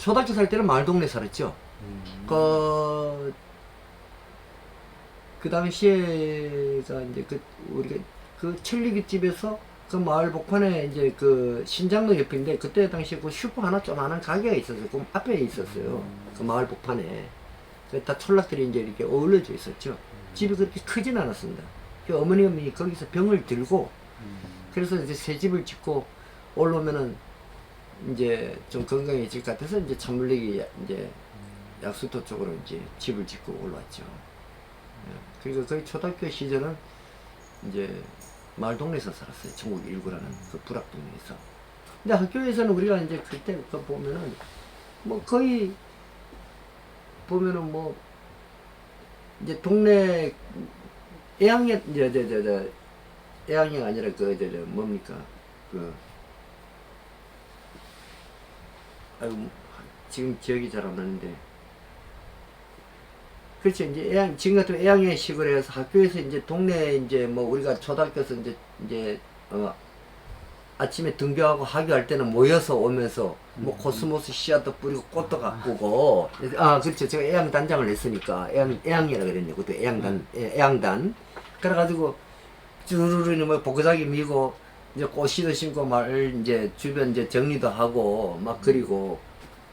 초등학교 살 때는 마을 동네 살았죠. 그 당시에가 이제 우리가 천리기 집에서 그 마을 복판에 이제 그 신장로 옆인데 그때 당시에 그 슈퍼 하나 조그마한 가게가 있었어요. 그 앞에 있었어요. 그 마을 복판에. 다 촌락들이 이제 이렇게 어울려져 있었죠. 집이 그렇게 크진 않았습니다. 그 어머님이 거기서 병을 들고 그래서 이제 새 집을 짓고 올라오면은 이제 좀 건강해질 것 같아서 이제 찬물리기 이제 약수도 쪽으로 이제 집을 짓고 올라왔죠. 그리고 거의 초등학교 시절은 이제 마을 동네에서 살았어요. 전국 1구라는 그 불악동네에서. 근데 학교에서는 우리가 이제 그때 그 보면은 뭐 거의 보면은 뭐 이제 동네 애학년 애학년 아니라 뭡니까 아이고 지금 기억이 잘 안 나는데 그렇죠. 이제 지금 같은 애학년 식으로 해서 학교에서 이제 동네 이제 뭐 우리가 초등학교에서 이제 아침에 등교하고 하교할 때는 모여서 오면서 뭐 코스모스 씨앗도 뿌리고 꽃도 가꾸고 그렇죠. 제가 애양 단장을 했으니까 애양이라 그랬네요. 그때 애양단 그래가지고 주르르 뭐 보그자기 미고 이제 꽃씨도 심고 이제 주변 이제 정리도 하고 막 그리고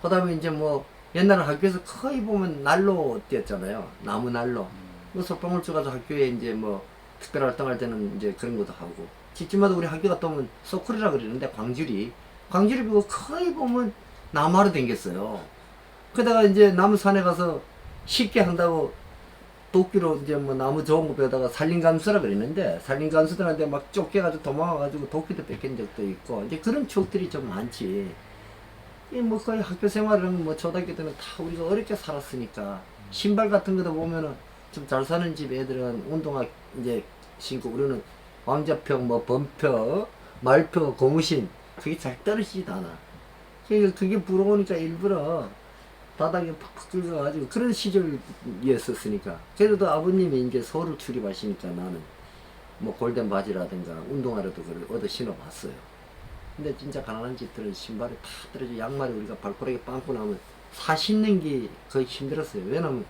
그다음에 이제 뭐 옛날에 학교에서 거의 보면 난로 띄었잖아요. 나무 난로. 뭐 솔방울 가서 학교에 이제 뭐 특별 활동할 때는 이제 그런 것도 하고. 집집마다 우리 학교 갔다 오면 소쿠리라 그러는데 광주리 보고 거의 보면 나무하러 댕겼어요. 그러다가 이제 나무 산에 가서 쉽게 한다고 도끼로 이제 뭐 나무 좋은 거 배우다가 산림감수라 그랬는데 산림감수들한테 막 쫓겨가지고 도망가가지고 도끼도 뺏긴 적도 있고 이제 그런 추억들이 좀 많지. 뭐 거의 학교 생활은 뭐 초등학교 때는 다 우리가 어렵게 살았으니까 신발 같은 거도 보면은 좀 잘 사는 집 애들은 운동화 이제 신고 우리는 왕자평 뭐 범표 말표 고무신 그게 잘 떨어지지도 않아. 그게 부러우니까 일부러 바닥에 팍팍 긁어가지고 그런 시절이었었으니까. 그래도 아버님이 이제 서울을 출입하시니까 나는 뭐 골덴 바지라든가 운동화라도 그걸 얻어 신어봤어요. 근데 진짜 가난한 집들은 신발이 다 떨어져 양말이 우리가 발가락에 빵꾸 나면 사 신는 게 거의 힘들었어요. 왜냐면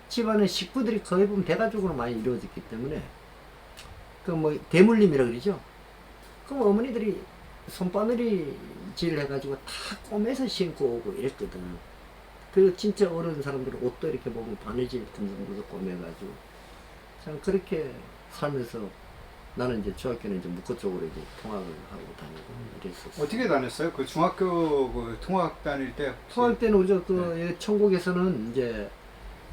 집안에 식구들이 거의 보면 대가족으로 많이 이루어졌기 때문에 그 뭐 대물림이라 그러죠. 그럼 어머니들이 손바늘이 질 해가지고 다 꼬매서 신고 오고 이랬거든. 그리고 진짜 어려운 사람들은 옷도 이렇게 보면 바느질 듬성듬성 꼬매가지고 참 그렇게 살면서 나는 이제 중학교는 이제 묵고 쪽으로 이제 통학을 하고 다니고 이랬었어. 어떻게 다녔어요? 그 중학교 그 통학 다닐 때? 통학 때는 우리가 그 천국에서는 이제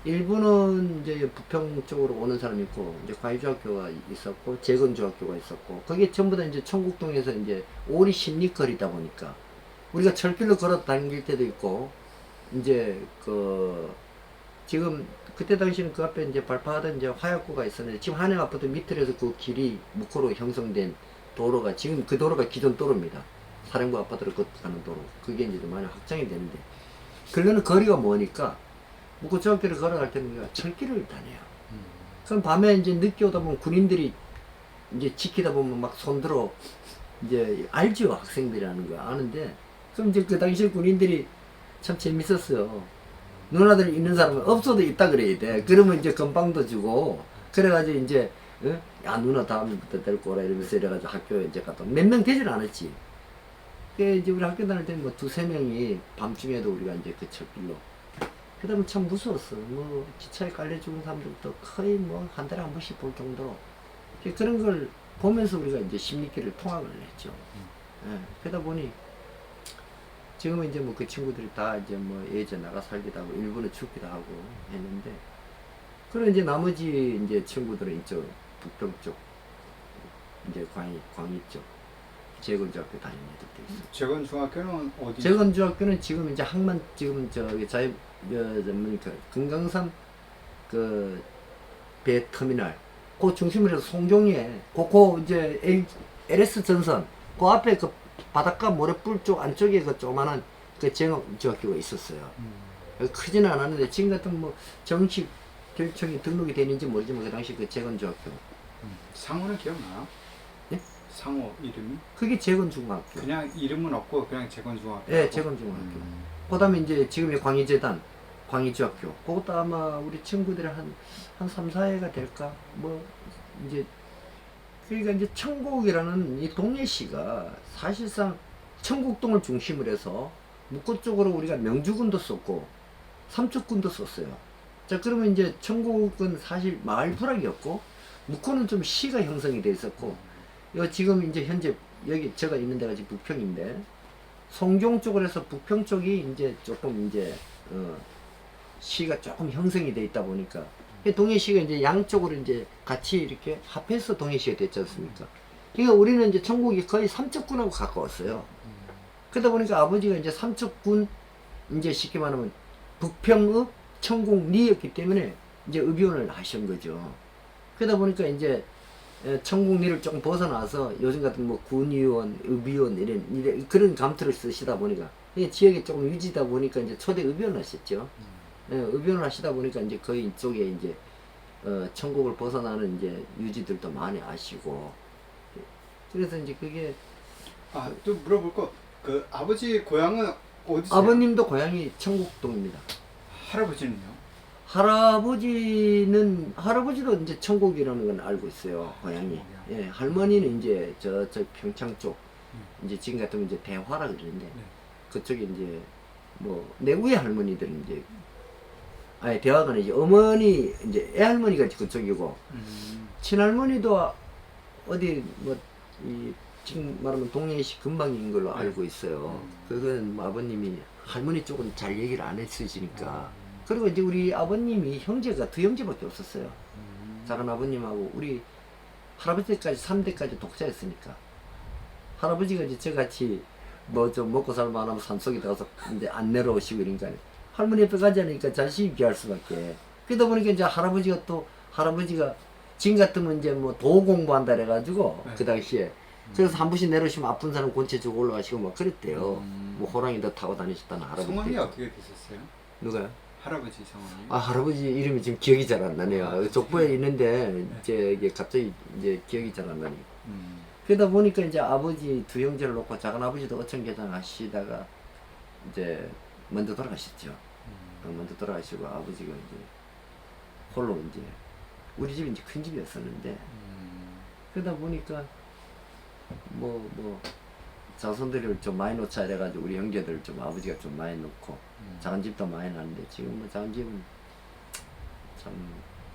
일부는 이제 부평 쪽으로 오는 사람이 있고 이제 과일중학교가 있었고 재건중학교가 있었고 그게 전부 다 이제 천국동에서 이제 오리 십리거리다 보니까 우리가 철길로 걸어 다닐 때도 있고 이제 지금 그때 당시는 그 앞에 이제 발파하던 이제 화약고가 있었는데 지금 한양 아파트 밑으로서 그 길이 묵호로 형성된 도로가 지금 그 도로가 기존 도로입니다. 사령부 아파트로 가는 도로 그게 이제 많이 확장이 되는데 그러는 거리가 머니까 묵호 중학교를 걸어갈 때는 우리가 철길을 다녀요. 그럼 밤에 이제 늦게 오다 보면 군인들이 이제 지키다 보면 막 손들어 이제 알죠 학생들이라는 거 아는데 그럼 이제 그 당시 군인들이 참 재밌었어요. 누나들 있는 사람은 없어도 있다 그래야 돼. 그러면 이제 건빵도 주고 그래가지고 이제 야 누나 다음부터 데리고 오라 이러면서 이래가지고 학교에 이제 갔다 몇 명 되지는 않았지. 이제 우리 학교 다닐 때 뭐 두세 명이 밤중에도 우리가 이제 그 철길로 그 다음에 참 무서웠어. 뭐 기차에 깔려 죽은 사람들도 거의 뭐 한 달에 한 번씩 볼 정도로 그런 걸 보면서 우리가 이제 십리길을 통학을 했죠. 그러다 보니 지금은 이제 뭐 그 친구들이 다 이제 뭐 예전 나가 살기도 하고 일본에 죽기도 하고 했는데 그런 이제 나머지 이제 친구들은 이쪽 북평 쪽 이제 광희 쪽 재건중학교 다니는 애들도 있어. 재건중학교는 어디? 재건중학교는 지금 이제 항만 지금 저기 뭐니까 금강산 그 배 터미널 그 중심으로 해서 송정리에 그 이제 LS 전선 그 앞에 그 바닷가 모래불 쪽 안쪽에 그 조그만한 그 재건중학교가 있었어요. 크지는 않았는데 지금 같은 뭐 정식 교육청이 등록이 되는지 모르지만 그 당시 그 재건중학교. 상호는 기억나요? 네? 상호 이름이? 그게 재건중학교. 그냥 이름은 없고 그냥 재건중학교. 네, 재건중학교. 그다음에 이제 지금의 광희재단, 광희중학교. 그것도 아마 우리 친구들이 한 3, 4회가 될까? 뭐 이제 그러니까 이제 천곡이라는 이 동해시가 사실상 천곡동을 중심으로 해서 묵고 쪽으로 우리가 명주군도 썼고 삼척군도 썼어요. 자, 그러면 이제 천곡은 사실 마을 부락이었고 묵고는 좀 시가 형성이 돼 있었고 요 지금 이제 현재 여기 제가 있는 데가 지금 부평인데 송종 쪽으로 해서 부평 쪽이 이제 조금 이제 시가 조금 형성이 돼 있다 보니까 동해시가 이제 양쪽으로 이제 같이 이렇게 합해서 동해시가 됐지 않습니까? 그러니까 우리는 이제 천곡이 거의 삼척군하고 가까웠어요. 그러다 보니까 아버지가 이제 삼척군 이제 쉽게 말하면 북평읍 천곡리였기 때문에 이제 의변을 하신 거죠. 그러다 보니까 이제 천곡리를 조금 벗어나서 요즘 같은 뭐 군의원, 의비원 이런 그런 감투를 쓰시다 보니까 지역에 조금 유지다 보니까 이제 초대 의변을 하셨죠. 의변을 하시다 보니까 이제 거의 이쪽에 이제 천국을 벗어나는 이제 유지들도 많이 아시고 그래서 이제 그게 또 물어볼 거 그 아버지 고향은 어디세요? 아버님도 고향이 천곡동입니다. 할아버지는요? 할아버지도 이제 천곡이라는 건 알고 있어요. 고향이. 예, 할머니는 이제 저 평창 쪽 이제 지금 같으면 이제 대화라 그러는데 그쪽에 이제 뭐 내우의 할머니들은 이제 아니 대화가 이제 어머니 이제 애할머니가 그쪽이고 친할머니도 어디 뭐 이 지금 말하면 동해시 근방인 걸로 알고 있어요. 그건 뭐 아버님이 할머니 쪽은 잘 얘기를 안 했으시니까. 그리고 이제 우리 아버님이 형제가 두 형제밖에 없었어요. 작은 아버님하고 우리 할아버지까지 3대까지 독자였으니까. 할아버지가 이제 저같이 뭐 좀 먹고 살만하면 산속에 가서 이제 안 내려오시고 이러니까 할머니 옆에 가지 않으니까 자식이 귀할 수밖에. 그러다 보니까 이제 할아버지가 지금 같으면 이제 뭐 도 공부한다 그래가지고 그 당시에 그래서 한 번씩 내려오시면 아픈 사람 곤체 주고 올라가시고 막 그랬대요. 뭐 호랑이도 타고 다니셨다는 할아버지. 성함이 어떻게 되셨어요? 누가요? 할아버지 성함이? 할아버지 이름이 지금 기억이 잘 안 나네요. 족보에 있는데 이제 이게 갑자기 이제 기억이 잘 안 나네요. 그러다 보니까 이제 아버지 두 형제를 놓고 작은 아버지도 어촌계장 하시다가 이제 먼저 돌아가셨죠. 먼저 돌아가시고 아버지가 이제 홀로 이제 우리 집이 이제 큰 집이었었는데 그러다 보니까 뭐 자손들을 좀 많이 놓자 이래가지고 우리 형제들 좀 아버지가 좀 많이 놓고 작은 집도 많이 났는데 지금 뭐 작은 집은 참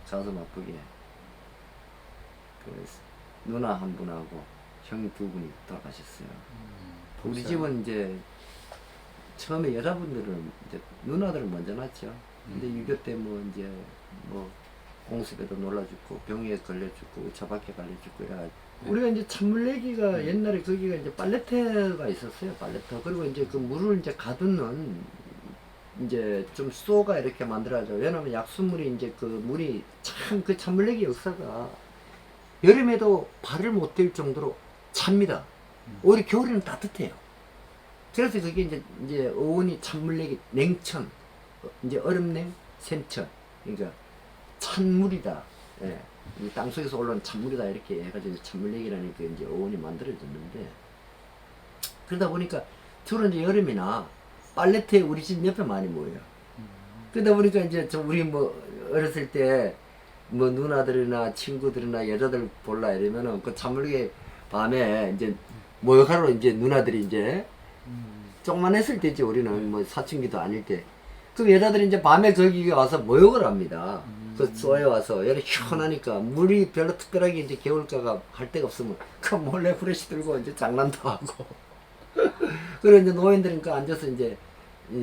가슴 아프게 그 누나 한 분하고 형 두 분이 돌아가셨어요. 우리 집은 이제 처음에 여자분들은 이제 누나들은 먼저 낳죠. 근데 유교 때 뭐 이제 뭐 공습에도 놀라 죽고 병에 걸려 죽고 의처박혀 걸려 죽고 이래가지고 우리가 이제 찬물내기가 옛날에 거기가 이제 빨래터가 있었어요. 빨래터. 그리고 이제 그 물을 이제 가두는 이제 좀 쏘가 이렇게 만들어져. 왜냐면 약수물이 이제 그 물이 참 그 찬물내기 역사가 여름에도 발을 못 댈 정도로 찹니다. 오히려 겨울에는 따뜻해요. 그래서 그게 이제 어원이 찬물내기 냉천, 이제 얼음냉, 샘천. 그러니까 찬물이다. 예. 이 땅속에서 올라온 찬물이다 이렇게 해가지고 찬물내기라는 그 이제 어원이 만들어졌는데 그러다 보니까 주로 이제 여름이나 빨래터에 우리 집 옆에 많이 모여요. 그러다 보니까 이제 우리 뭐 어렸을 때 뭐 누나들이나 친구들이나 여자들 볼라 이러면은 그 찬물개 밤에 이제 모욕하러 이제 누나들이 이제 조금만 했을 때지 우리는 뭐 사춘기도 아닐 때 그 여자들이 이제 밤에 거기 와서 모욕을 합니다. 그 쏘에 와서 여기 시원하니까 물이 별로 특별하게 이제 겨울가가 할 데가 없으면 그 몰래 후레쉬 들고 이제 장난도 하고 그리고 이제 노인들은 그 앉아서 이제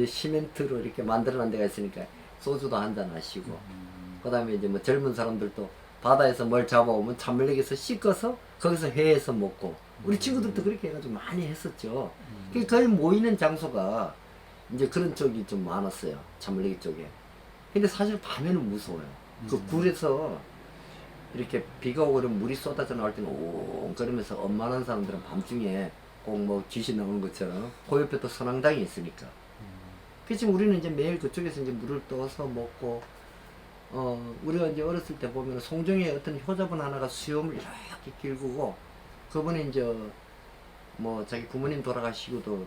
시멘트로 이렇게 만들어놓은 데가 있으니까 소주도 한잔 하시고 그 다음에 이제 뭐 젊은 사람들도 바다에서 뭘 잡아오면 찬물내기에서 씻어서 거기서 회해서 먹고 우리 친구들도 그렇게 해가지고 많이 했었죠. 거의 모이는 장소가 이제 그런 쪽이 좀 많았어요. 찬물내기 쪽에. 근데 사실 밤에는 무서워요. 그 굴에서 이렇게 비가 오고 그러면 물이 쏟아져 나올 때는 오 그러면서 엄만한 사람들은 밤중에 꼭 뭐 귀신 나오는 것처럼 그 옆에 또 선앙당이 있으니까. 그래서 지금 우리는 이제 매일 그쪽에서 이제 물을 떠서 먹고 우리가 이제 어렸을 때 보면 송정에 어떤 효자분 하나가 수염을 이렇게 길구고 그분이 이제 뭐 자기 부모님 돌아가시고도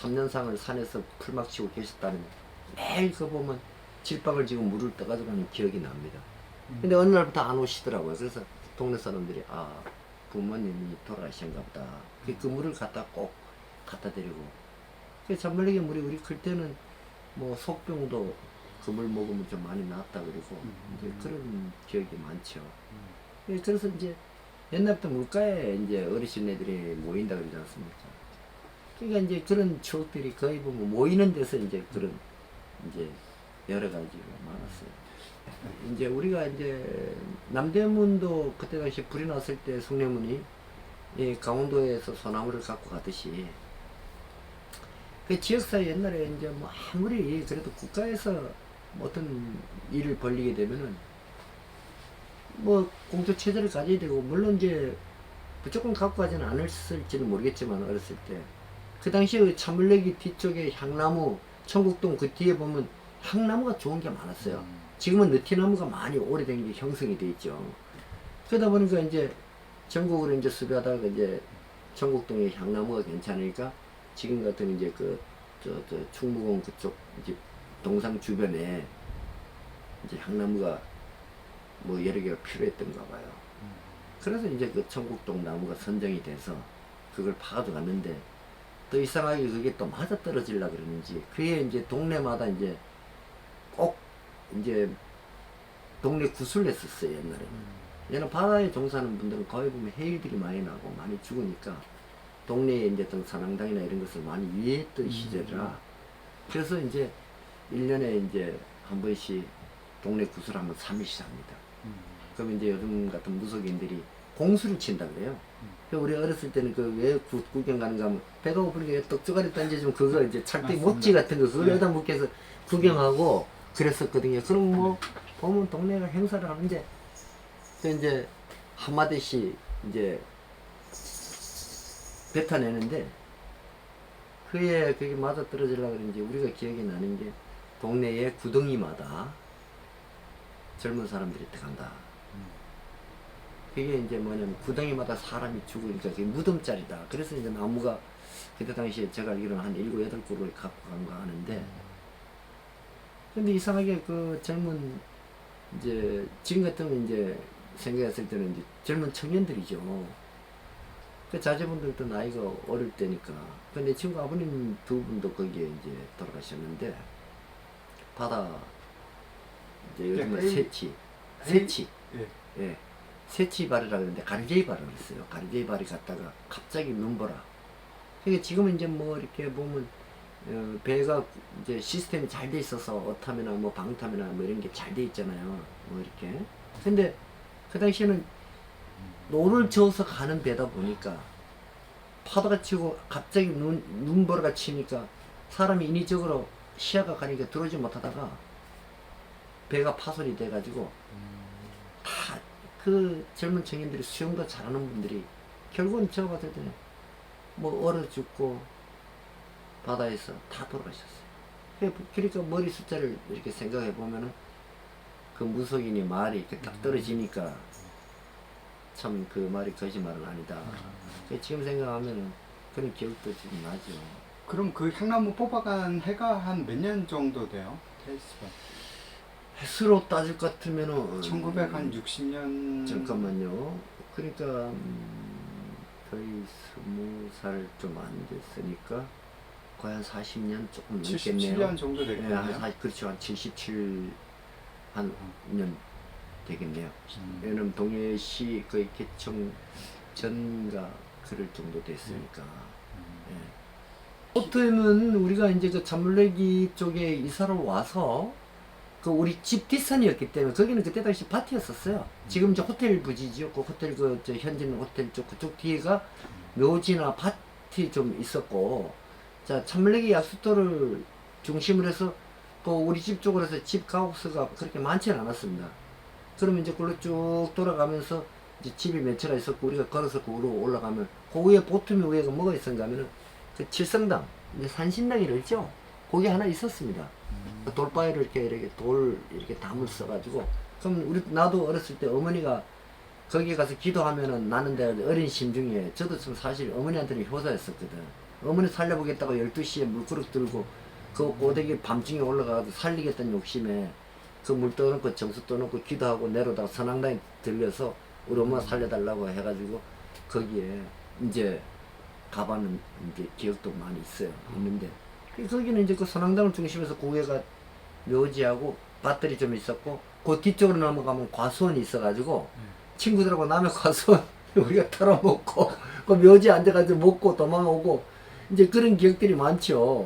3년상을 산에서 풀막 치고 계셨다는 매일 그 보면 질박을 지고 물을 떠가지고 하는 기억이 납니다. 근데 어느 날부터 안 오시더라고요. 그래서 동네 사람들이 아 부모님이 돌아가신가 보다. 그 물을 꼭 갖다 드리고. 잔물리기 물이 우리 클 때는 뭐 속병도 그 물 먹으면 좀 많이 낫다 그러고 이제 그런 기억이 많죠. 그래서 이제 옛날부터 물가에 이제 어르신 애들이 모인다 그러지 않습니까? 그러니까 이제 그런 추억들이 거의 보면 모이는 데서 이제 그런 이제 여러 가지가 많았어요. 이제 우리가 이제 남대문도 그때 당시 불이 났을 때 숭례문이 이 강원도에서 소나무를 갖고 가듯이 그 지역사회 옛날에 이제 뭐 아무리 그래도 국가에서 어떤 일을 벌리게 되면은 뭐 공조 체제를 가져야 되고 물론 이제 무조건 갖고 가지는 않았을지는 모르겠지만 어렸을 때 그 당시에 그 차물래기 뒤쪽에 향나무 청국동 그 뒤에 보면 향나무가 좋은 게 많았어요. 지금은 느티나무가 많이 오래된 게 형성이 돼 있죠. 그러다 보니까 이제 전국으로 이제 수배하다가 이제 청국동에 향나무가 괜찮으니까 지금 같은 이제 충무공 그쪽 이제 동상 주변에 이제 향나무가 뭐 여러 개가 필요했던가 봐요. 그래서 이제 그 청국동 나무가 선정이 돼서 그걸 파가지고 갔는데 또 이상하게 그게 또 맞아 떨어지려 그러는지 그게 이제 동네마다 이제 꼭 이제 동네 구슬을 했었어요 옛날에는. 얘는 바다에 종사하는 분들은 거의 보면 해일들이 많이 나고 많이 죽으니까 동네에 이제 어떤 산항당이나 이런 것을 많이 위했던 시절이라 그래서 이제 1년에 이제 한 번씩 동네 구슬을 한번 3일씩 합니다. 그럼 이제 요즘 같은 무속인들이 공수를 친다 그래요. 우리 어렸을 때는 그 왜 구경 가는가 하면 배가 고프니까 떡조가리 던져주면 그거 이제 찰때 모찌 같은 거 그걸 여기다 묶여서 구경하고 그랬었거든요. 그럼 뭐 보면 동네가 행사를 하는데 그 이제 한마디씩 이제 뱉어내는데 그게 맞아 떨어지려고 그런지 우리가 기억이 나는 게 동네의 구덩이마다 젊은 사람들이 들어간다. 그게 이제 뭐냐면 구덩이마다 사람이 죽으니까 그게 무덤자리다. 그래서 이제 나무가 그때 당시에 제가 알기로는 한 7, 8그루를 갖고 간 거 아는데 근데 이상하게 그 젊은 이제 지금 같으면 이제 생각했을 때는 이제 젊은 청년들이죠. 그 자제분들도 나이가 어릴 때니까. 근데 친구 아버님 두 분도 거기에 이제 돌아가셨는데 바다 이제 요즘은 새치 예. 새치발이라 그러는데 가르제이발을 했어요. 가르제이발이 갔다가 갑자기 눈보라. 그러니까 지금은 이제 뭐 이렇게 보면 배가 이제 시스템이 잘 돼 있어서 어탐이나 뭐 방탐이나 뭐 이런 게 잘 돼 있잖아요. 뭐 이렇게. 근데 그 당시에는 노를 저어서 가는 배다 보니까 파도가 치고 갑자기 눈보라가 치니까 사람이 인위적으로 시야가 가니까 들어오지 못하다가 배가 파손이 돼가지고 다 그 젊은 청년들이 수영도 잘하는 분들이 결국은 제가 봤을 때는 뭐 얼어 죽고 바다에서 다 돌아가셨어요. 그러니까 머리 숫자를 이렇게 생각해 보면은 그 무속인이 말이 이렇게 딱 떨어지니까 참 그 말이 거짓말은 아니다. 지금 생각하면은 그런 기억도 지금 나죠. 그럼 그 향나무 뽑아간 해가 한 몇 년 정도 돼요? 케이스가? 횟수로 따질 것 같으면은 1960년 잠깐만요. 그러니까 거의 20살 좀 안 됐으니까 거의 한 40년 조금 넘겠네요. 77년 정도 되겠네요. 그렇죠. 한 77 한 년 되겠네요. 얘는 동해시 거의 개청 전가 그럴 정도 됐으니까. 보통은 우리가 이제 그 잔물래기 쪽에 이사를 와서 그 우리 집 뒷산이었기 때문에 거기는 그때 당시 밭이었었어요. 지금 이제 호텔 부지지요. 그 호텔 저 현지는 호텔 쪽 그쪽 뒤에가 묘지나 밭이 좀 있었고, 자 잔물래기 약수터를 중심으로 해서 그 우리 집 쪽으로 해서 집 가옥수가 그렇게 많지는 않았습니다. 그러면 이제 그걸로 쭉 돌아가면서 이제 집이 몇 채가 있었고 우리가 걸어서 그 위로 올라가면 그 위에 보tum이 위에가 뭐가 있었는가 하면은 그 칠성당 이제 산신당이라 있죠. 거기 하나 있었습니다. 돌바위를 이렇게 돌 이렇게 담을 써가지고 그럼 나도 어렸을 때 어머니가 거기 가서 기도하면은 나는 데 어린 심중에 저도 좀 사실 어머니한테는 효자였었거든. 어머니 살려보겠다고 12시에 물그릇 들고 그 고데기 밤중에 올라가서 살리겠다는 욕심에 그 물 떠놓고 정수 떠놓고 기도하고 내려다가 선앙당에 들려서 우리 엄마 살려달라고 해가지고 거기에 이제 가봐는 이제 기억도 많이 있어요. 있는데 거기는 이제 그 선앙당을 중심에서 고개가 묘지하고 밭들이 좀 있었고 그 뒤쪽으로 넘어가면 과수원이 있어가지고 친구들하고 남의 과수원 우리가 털어먹고 그 묘지에 앉아가지고 먹고 도망오고 이제 그런 기억들이 많죠.